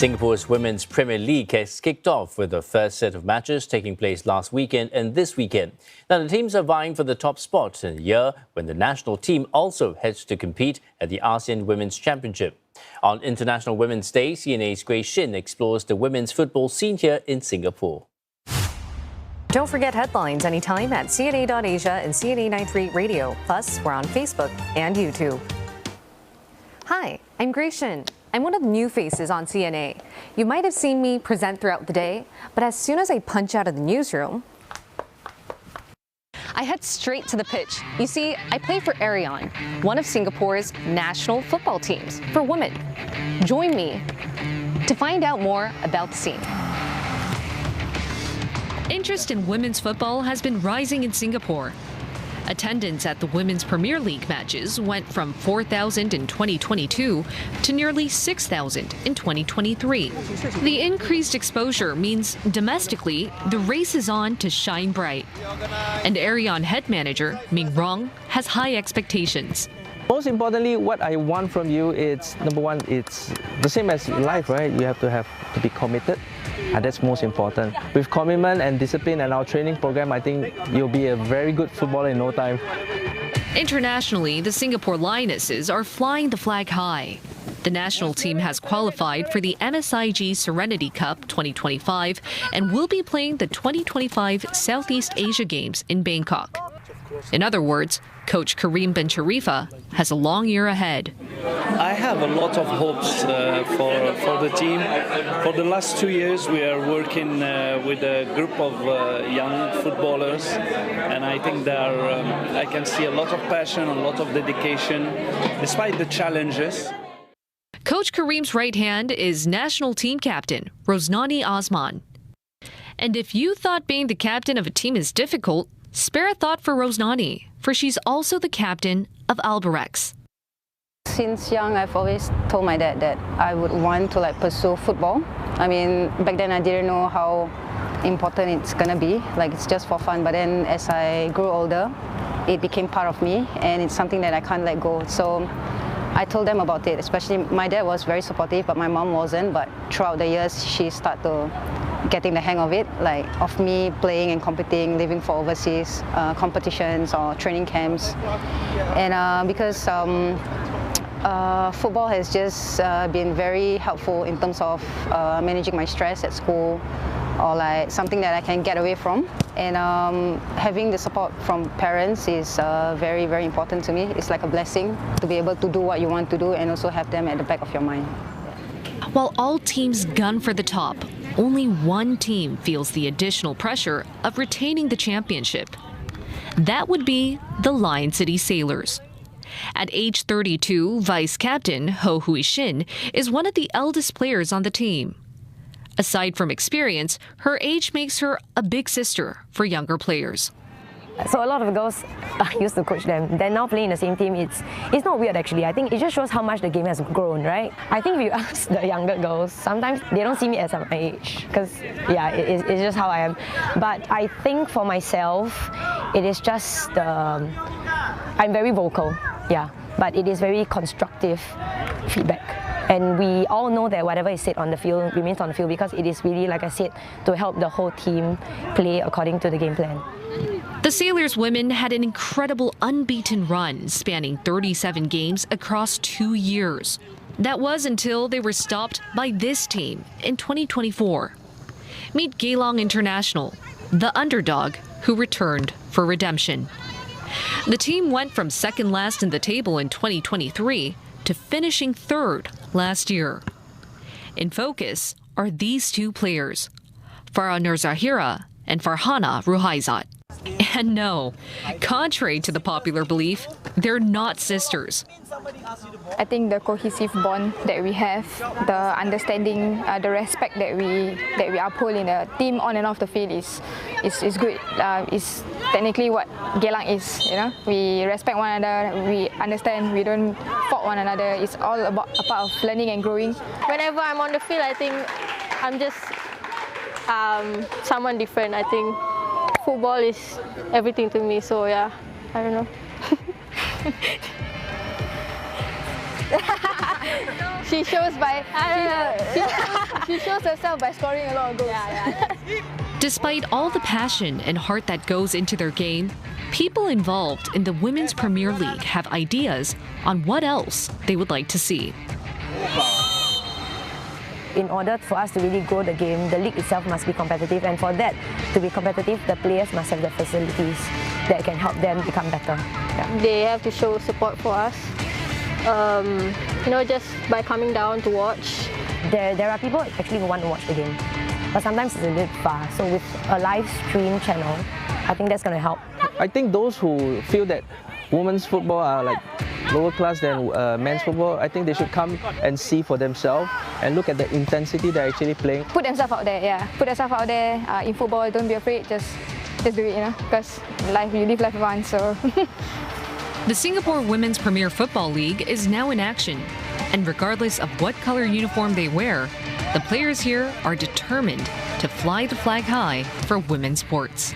Singapore's Women's Premier League has kicked off with the first set of matches taking place last weekend and this weekend. Now, the teams are vying for the top spot in a year when the national team also heads to compete at the ASEAN Women's Championship. On International Women's Day, CNA's Shin explores the women's football scene here in Singapore. Don't forget headlines anytime at CNA.Asia and CNA 93 Radio. Plus, we're on Facebook and YouTube. Hi, I'm Shin. I'm one of the new faces on CNA. You might have seen me present throughout the day, but as soon as I punch out of the newsroom, I head straight to the pitch. You see, I play for Arion, one of Singapore's national football teams for women. Join me to find out more about the scene. Interest in women's football has been rising in Singapore. Attendance at the Women's Premier League matches went from 4,000 in 2022 to nearly 6,000 in 2023. The increased exposure means domestically, the race is on to shine bright. And Arion head manager Ming Rong has high expectations. Most importantly, what I want from you is, number one, it's the same as life, right? You have to be committed, and that's most important. With commitment and discipline and our training program, I think you'll be a very good footballer in no time. Internationally, the Singapore Lionesses are flying the flag high. The national team has qualified for the MSIG Serenity Cup 2025 and will be playing the 2025 Southeast Asia Games in Bangkok. In other words, Coach Karim bin Charifa has a long year ahead. I have a lot of hopes for the team. For the last 2 years, we are working with a group of young footballers, and I think I can see a lot of passion, a lot of dedication, despite the challenges. Coach Karim's right hand is national team captain Rosnani Osman. And if you thought being the captain of a team is difficult, spare a thought for Rosnani, for she's also the captain of Albirex. Since young, I've always told my dad that I would want to pursue football. I mean, back then I didn't know how important it's gonna be. It's just for fun. But then as I grew older, it became part of me, and it's something that I can't let go. So I told them about it. Especially my dad was very supportive, but my mom wasn't. But throughout the years, she started to getting the hang of it, of me playing and competing, living for overseas competitions or training camps. And because football has just been very helpful in terms of managing my stress at school, or something that I can get away from. And having the support from parents is very, very important to me. It's like a blessing to be able to do what you want to do and also have them at the back of your mind. While all teams gun for the top, only one team feels the additional pressure of retaining the championship. That would be the Lion City Sailors. At age 32, vice captain Ho Hui Shin is one of the eldest players on the team. Aside from experience, her age makes her a big sister for younger players. So a lot of girls used to coach them. They're now playing in the same team. It's not weird actually. I think it just shows how much the game has grown, right? I think if you ask the younger girls, sometimes they don't see me as my age because it's just how I am. But I think for myself, it is just I'm very vocal, but it is very constructive feedback. And we all know that whatever is said on the field remains on the field because it is really, like I said, to help the whole team play according to the game plan. The Sailors women had an incredible unbeaten run spanning 37 games across 2 years. That was until they were stopped by this team in 2024. Meet Geelong International, the underdog who returned for redemption. The team went from second last in the table in 2023 to finishing third last year. In focus are these two players, Farah Nurzahira and Farhana Ruhaizat. And no, contrary to the popular belief, they're not sisters. I think the cohesive bond that we have, the understanding, the respect that we uphold in a team on and off the field is good. It's technically what Geylang is. We respect one another, we understand, we don't fault one another. It's all about a part of learning and growing. Whenever I'm on the field, I think I'm just someone different. I think football is everything to me, so I don't know. she shows by she shows herself by scoring a lot of goals. Despite all the passion and heart that goes into their game, people involved in the Women's Premier League have ideas on what else they would like to see. In order for us to really grow the game, the league itself must be competitive, and for that to be competitive, the players must have the facilities that can help them become better. Yeah. They have to show support for us, just by coming down to watch. There are people actually who want to watch the game, but sometimes it's a bit far. So with a live stream channel, I think that's going to help. I think those who feel that women's football are like lower class than men's football, I think they should come and see for themselves and look at the intensity they're actually playing. Put themselves out there, yeah. Put yourself out there in football. Don't be afraid. Just do it, because you live life once. So. The Singapore Women's Premier Football League is now in action, and regardless of what color uniform they wear, the players here are determined to fly the flag high for women's sports.